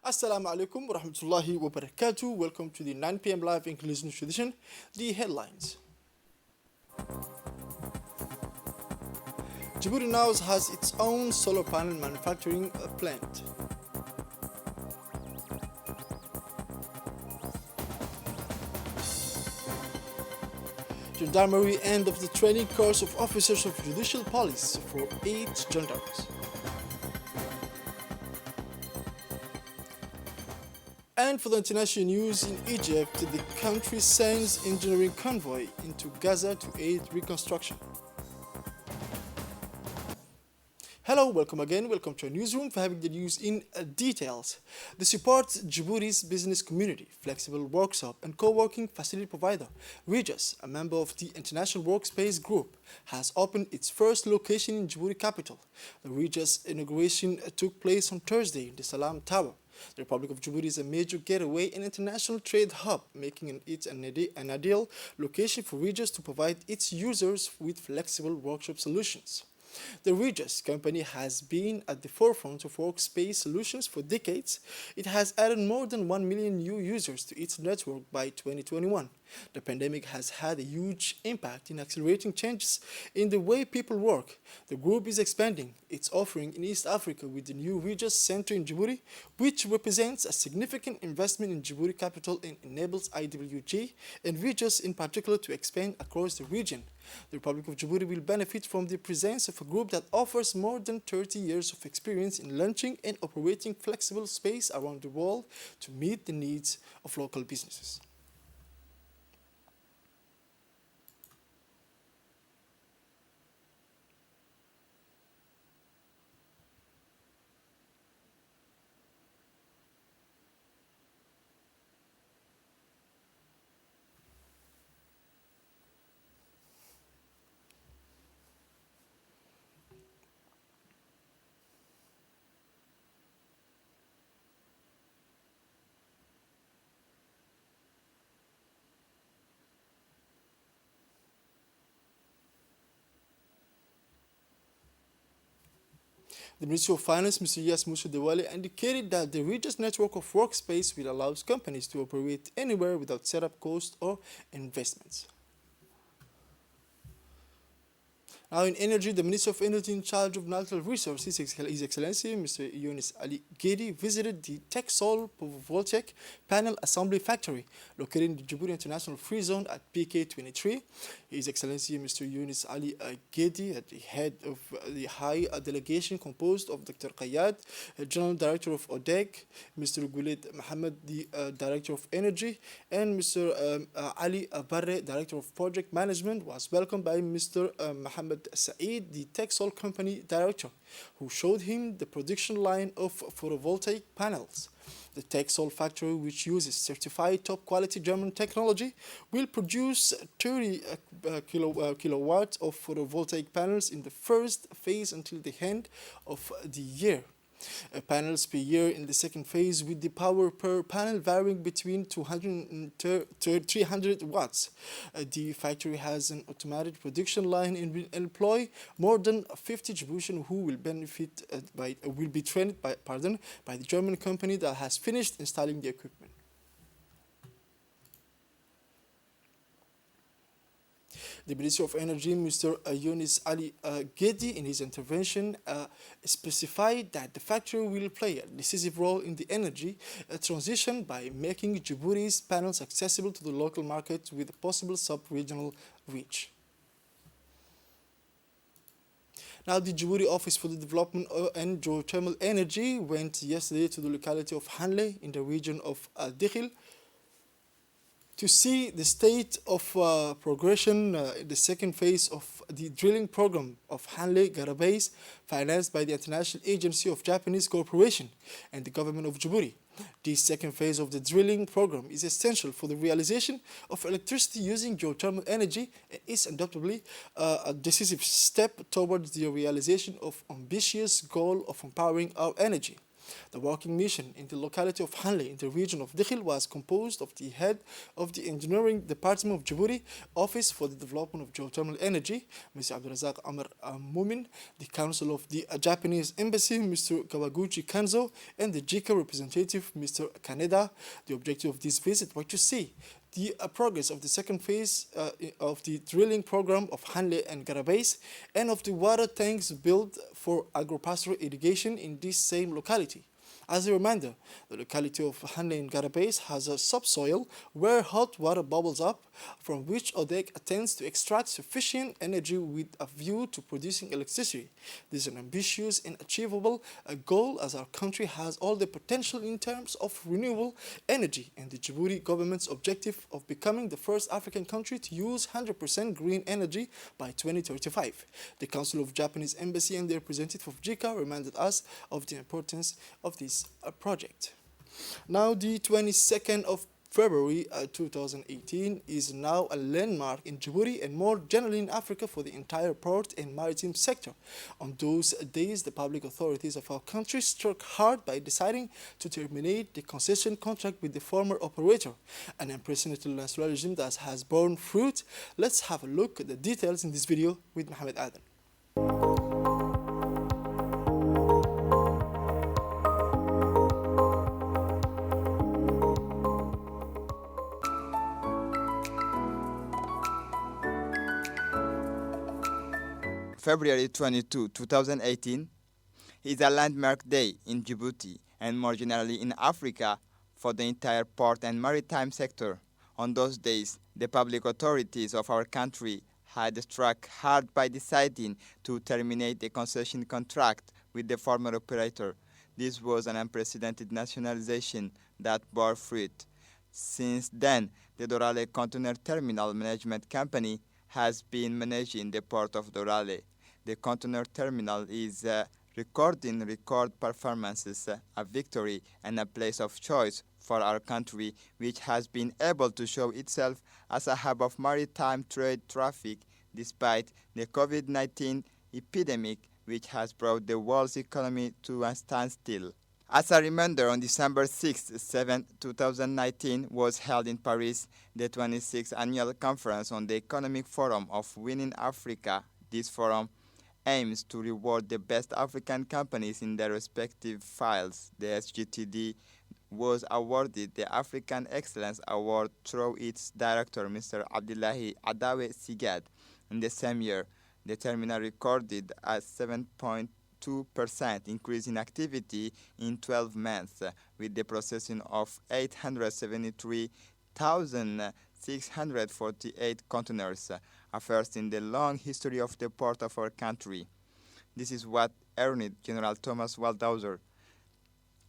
Assalamu alaikum wa rahmatullahi wa barakatuh. Welcome to the 9 p.m. live English news edition. The headlines. Djibouti now has its own solar panel manufacturing plant. Gendarmerie end of the training course of officers of judicial police for 8 gendarmes. And for the international news, in Egypt, the country sends engineering convoy into Gaza to aid reconstruction. Hello, welcome again. Welcome to our newsroom for having the news in details. The support Djibouti's business community, flexible workshop and co-working facility provider, Regis, a member of the International Workspace Group, has opened its first location in Djibouti capital. The Regis inauguration took place on Thursday in the Salam Tower. The Republic of Djibouti is a major gateway and international trade hub, making it an ideal location for Regis to provide its users with flexible workshop solutions. The Regis company has been at the forefront of workspace solutions for decades. It has added more than 1 million new users to its network by 2021. The pandemic has had a huge impact in accelerating changes in the way people work. The group is expanding its offering in East Africa with the new Regis Center in Djibouti, which represents a significant investment in Djibouti capital and enables IWG and Regis in particular to expand across the region. The Republic of Djibouti will benefit from the presence of a group that offers more than 30 years of experience in launching and operating flexible space around the world to meet the needs of local businesses. The Ministry of Finance, Mr. Yas Musa Dewale, indicated that the Regis network of workspace will allow companies to operate anywhere without setup costs or investments. Now in energy, the Minister of Energy in charge of natural resources, His Excellency Mr. Yunus Ali Gedi, visited the Texol Photovoltaic Panel Assembly Factory located in the Djibouti International Free Zone at PK23. His Excellency Mr. Yunus Ali Gedi, at the head of the high delegation composed of Dr. Qayyad, General Director of ODEC, Mr. Gulid Mohammed, the Director of Energy, and Mr. Ali Barre, Director of Project Management, was welcomed by Mr. Mohammed Saeed, the Texol Company Director, who showed him the production line of photovoltaic panels. The Texol factory, which uses certified top-quality German technology, will produce 30 kilowatts of photovoltaic panels in the first phase until the end of the year. Panels per year in the second phase, with the power per panel varying between 200 and 300 watts. The factory has an automated production line and will employ more than 50 Djiboutians who will be trained by the German company that has finished installing the equipment. The Minister of Energy, Mr. Yunus Ali Gedi, in his intervention, specified that the factory will play a decisive role in the energy transition by making Djibouti's panels accessible to the local market with a possible sub-regional reach. Now, the Djibouti Office for the Development and Geothermal Energy went yesterday to the locality of Hanle in the region of Al-Dikhil to see the state of progression in the second phase of the drilling program of Hanle Garabase, financed by the International Agency of Japanese Cooperation and the government of Djibouti. This second phase of the drilling program is essential for the realization of electricity using geothermal energy and is undoubtedly a decisive step towards the realization of ambitious goal of empowering our energy. The working mission in the locality of Hanle in the region of Dikhil was composed of the head of the engineering department of Djibouti Office for the Development of Geothermal Energy, Mr. Abdurazak Amr Mumin, the council of the Japanese embassy, Mr. Kawaguchi Kanzo, and the JICA representative, Mr. Kaneda. The objective of this visit was to see the progress of the second phase of the drilling program of Hanle and Garabais and of the water tanks built for agropastoral irrigation in this same locality. As a reminder, the locality of Hanle and Garabais has a subsoil where hot water bubbles up, from which ODEC attempts to extract sufficient energy with a view to producing electricity. This is an ambitious and achievable goal, as our country has all the potential in terms of renewable energy, and the Djibouti government's objective of becoming the first African country to use 100% green energy by 2035. The Council of Japanese Embassy and the representative of JICA reminded us of the importance of this project. Now, the 22nd of February 2018 is now a landmark in Djibouti and more generally in Africa for the entire port and maritime sector. On those days, the public authorities of our country struck hard by deciding to terminate the concession contract with the former operator, an unprecedented nationalism that has borne fruit. Let's have a look at the details in this video with Mohamed Aden. February 22, 2018 is a landmark day in Djibouti and more generally in Africa for the entire port and maritime sector. On those days, the public authorities of our country had struck hard by deciding to terminate the concession contract with the former operator. This was an unprecedented nationalization that bore fruit. Since then, the Dorale Container Terminal Management Company has been managing the port of Dorale. The container terminal is recording record performances, a victory and a place of choice for our country, which has been able to show itself as a hub of maritime trade traffic despite the COVID-19 epidemic, which has brought the world's economy to a standstill. As a reminder, on December 6, 2019 was held in Paris the 26th Annual Conference on the Economic Forum of Winning Africa. This forum aims to reward the best African companies in their respective fields. The SGTD was awarded the African Excellence Award through its director, Mr. Abdullahi Adawe Sigad. In the same year, the terminal recorded a 7.2% increase in activity in 12 months, with the processing of 873,648 containers, a first in the long history of the port of our country. This is what earned General Thomas Waldhauser,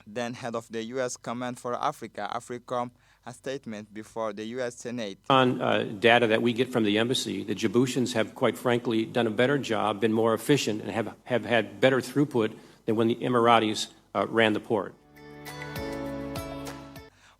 then head of the U.S. Command for Africa, AFRICOM, a statement before the U.S. Senate. On data that we get from the embassy, the Djiboutians have, quite frankly, done a better job, been more efficient, and have had better throughput than when the Emiratis ran the port.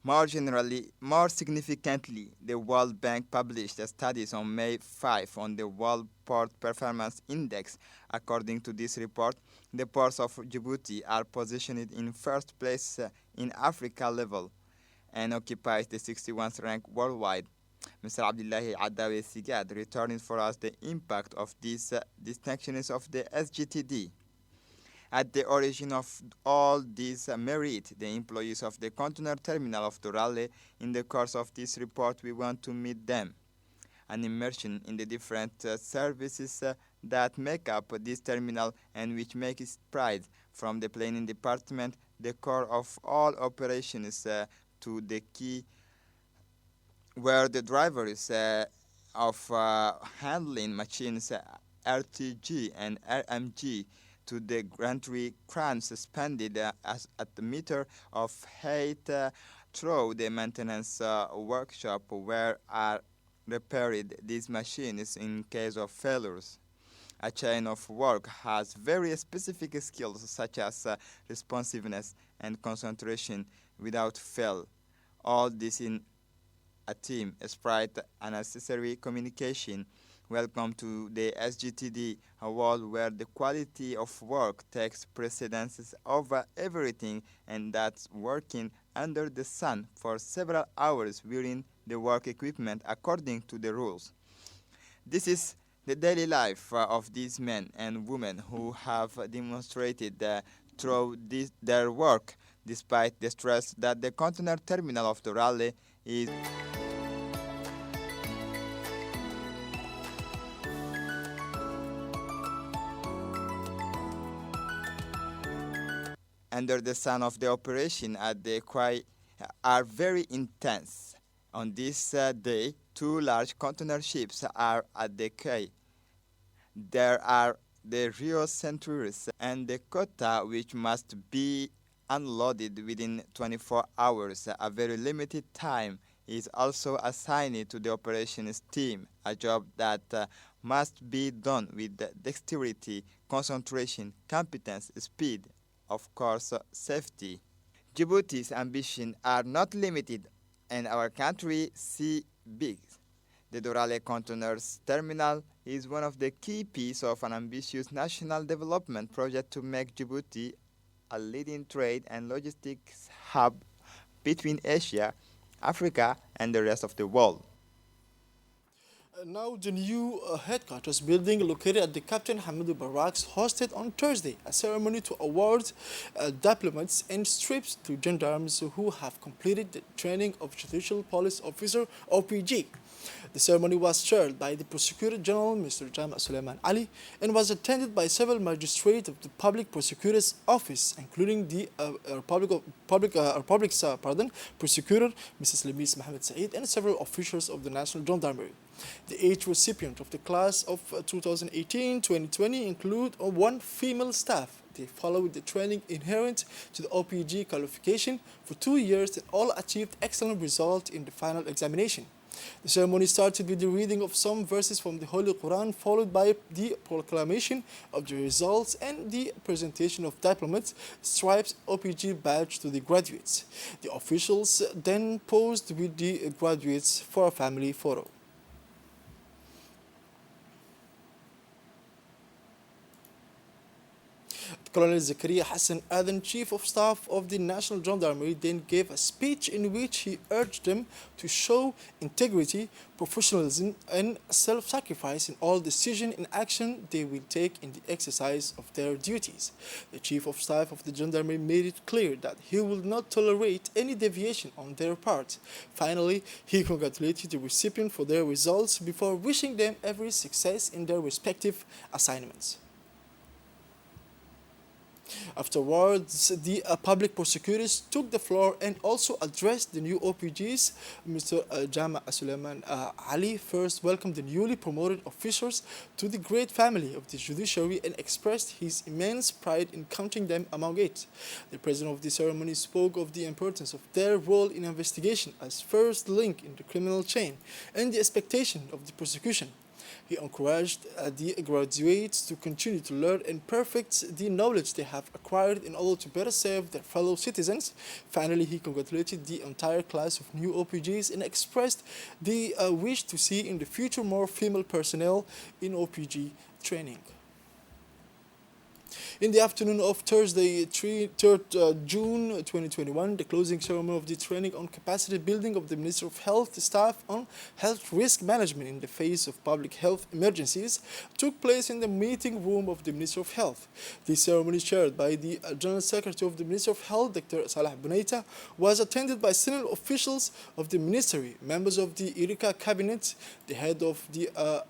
More generally, more significantly, the World Bank published studies on May 5 on the World Port Performance Index. According to this report, the ports of Djibouti are positioned in first place in Africa level and occupies the 61st rank worldwide. Mr. Abdullahi Adawe Sigad returned for us the impact of these distinctions of the SGTD. At the origin of all this merit, the employees of the container terminal of Dorale. In the course of this report, we want to meet them. An immersion in the different services that make up this terminal and which make its pride, from the planning department, the core of all operations, to the key where the drivers of handling machines, RTG and RMG, to the gantry crane suspended at the meter of height through the maintenance workshop where are repaired these machines in case of failures. A chain of work has very specific skills such as responsiveness and concentration without fail. All this in a team, spirit, and necessary communication Welcome to the SGTD, a world where the quality of work takes precedence over everything, and that's working under the sun for several hours wearing the work equipment according to the rules. This is the daily life of these men and women who have demonstrated through their work, despite the stress that the container terminal of the Raleigh is under the sun of the operation at the quay are very intense. On this day, two large container ships are at the quay. There are the Rio Centuris and the Cota, which must be unloaded within 24 hours. A very limited time is also assigned to the operations team, a job that must be done with dexterity, concentration, competence, speed, of course, safety. Djibouti's ambitions are not limited, and our country see big. The Dorale Containers Terminal is one of the key pieces of an ambitious national development project to make Djibouti a leading trade and logistics hub between Asia, Africa, and the rest of the world. Now, the new headquarters building located at the Captain Hamidou Barracks hosted on Thursday a ceremony to award diplomats and strips to gendarmes who have completed the training of Judicial Police Officer (OPG). The ceremony was chaired by the Prosecutor General, Mr. Jama Suleiman Ali, and was attended by several magistrates of the Public Prosecutor's Office, including the Republic's Prosecutor, Mrs. Lemis Mohamed Said, and several officials of the National Gendarmerie. The 8 recipients of the class of 2018-2020 include one female staff. They followed the training inherent to the OPG qualification for 2 years and all achieved excellent results in the final examination. The ceremony started with the reading of some verses from the Holy Quran, followed by the proclamation of the results and the presentation of diplomats, stripes, OPG badge to the graduates. The officials then posed with the graduates for a family photo. Colonel Zakaria Hassan Adan, Chief of Staff of the National Gendarmerie, then gave a speech in which he urged them to show integrity, professionalism, and self-sacrifice in all decision and action they will take in the exercise of their duties. The Chief of Staff of the Gendarmerie made it clear that he will not tolerate any deviation on their part. Finally, he congratulated the recipients for their results before wishing them every success in their respective assignments. Afterwards, the public prosecutors took the floor and also addressed the new OPGs. Mr. Jama Suleiman Ali first welcomed the newly promoted officers to the great family of the judiciary and expressed his immense pride in counting them among it. The president of the ceremony spoke of the importance of their role in investigation as first link in the criminal chain and the expectation of the prosecution. He encouraged the graduates to continue to learn and perfect the knowledge they have acquired in order to better serve their fellow citizens. Finally, he congratulated the entire class of new OPGs and expressed the wish to see in the future more female personnel in OPG training. In the afternoon of Thursday, 3rd June 2021, the closing ceremony of the training on capacity building of the Minister of Health staff on health risk management in the face of public health emergencies took place in the meeting room of the Minister of Health. This ceremony, chaired by the General Secretary of the Minister of Health, Dr. Salah Bunaita, was attended by senior officials of the ministry, members of the IRICA cabinet, the head of the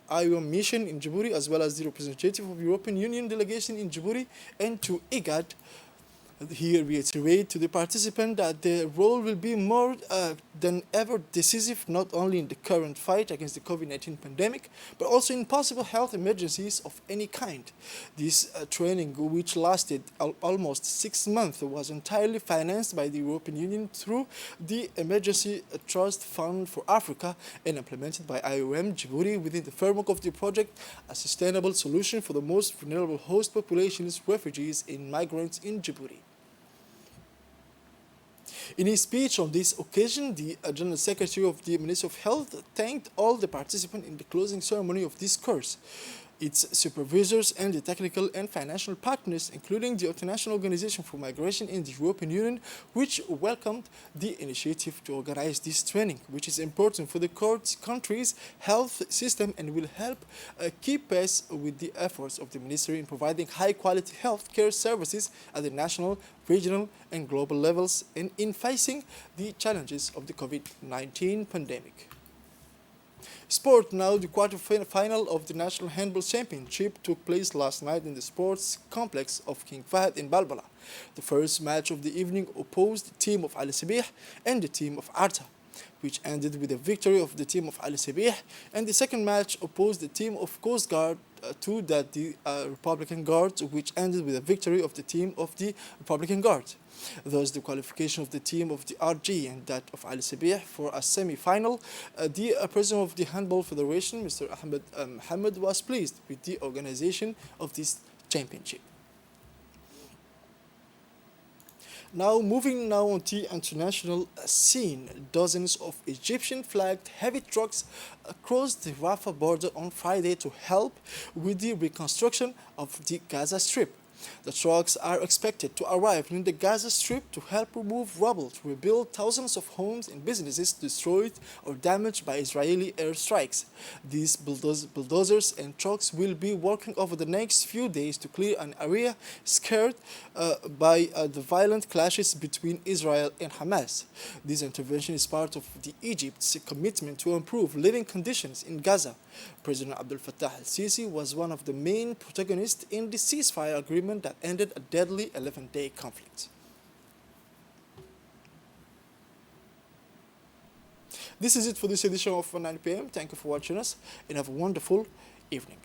IOM mission in Djibouti, as well as the representative of the European Union delegation in Djibouti, and to IGAD. He reiterated to the participant that their role will be more than ever decisive, not only in the current fight against the COVID-19 pandemic, but also in possible health emergencies of any kind. This training, which lasted almost 6 months, was entirely financed by the European Union through the Emergency Trust Fund for Africa and implemented by IOM Djibouti within the framework of the project, a sustainable solution for the most vulnerable host populations, refugees and migrants in Djibouti. In his speech on this occasion, the General Secretary of the Ministry of Health thanked all the participants in the closing ceremony of this course, its supervisors and the technical and financial partners, including the International Organization for Migration in the European Union, which welcomed the initiative to organize this training, which is important for the country's health system and will help keep pace with the efforts of the ministry in providing high-quality health care services at the national, regional, and global levels and in facing the challenges of the COVID-19 pandemic. Sport now, the quarter-final of the National Handball Championship took place last night in the sports complex of King Fahd in Balbala. The first match of the evening opposed the team of Al Sabih and the team of Arta, which ended with a victory of the team of Al Sabih, and the second match opposed the team of Coast Guard to that the Republican Guards, which ended with a victory of the team of the Republican Guard. Thus, the qualification of the team of the RG and that of Al Sabih for a semi-final, the president of the Handball Federation, Mr. Ahmed Mohammed, was pleased with the organization of this championship. Now, moving now on the international scene, dozens of Egyptian-flagged heavy trucks crossed the Rafah border on Friday to help with the reconstruction of the Gaza Strip. The trucks are expected to arrive in the Gaza Strip to help remove rubble to rebuild thousands of homes and businesses destroyed or damaged by Israeli airstrikes. These bulldozers and trucks will be working over the next few days to clear an area scarred by the violent clashes between Israel and Hamas. This intervention is part of Egypt's commitment to improve living conditions in Gaza. President Abdel Fattah al-Sisi was one of the main protagonists in the ceasefire agreement that ended a deadly 11-day conflict. This is it for this edition of 9 p.m. Thank you for watching us and have a wonderful evening.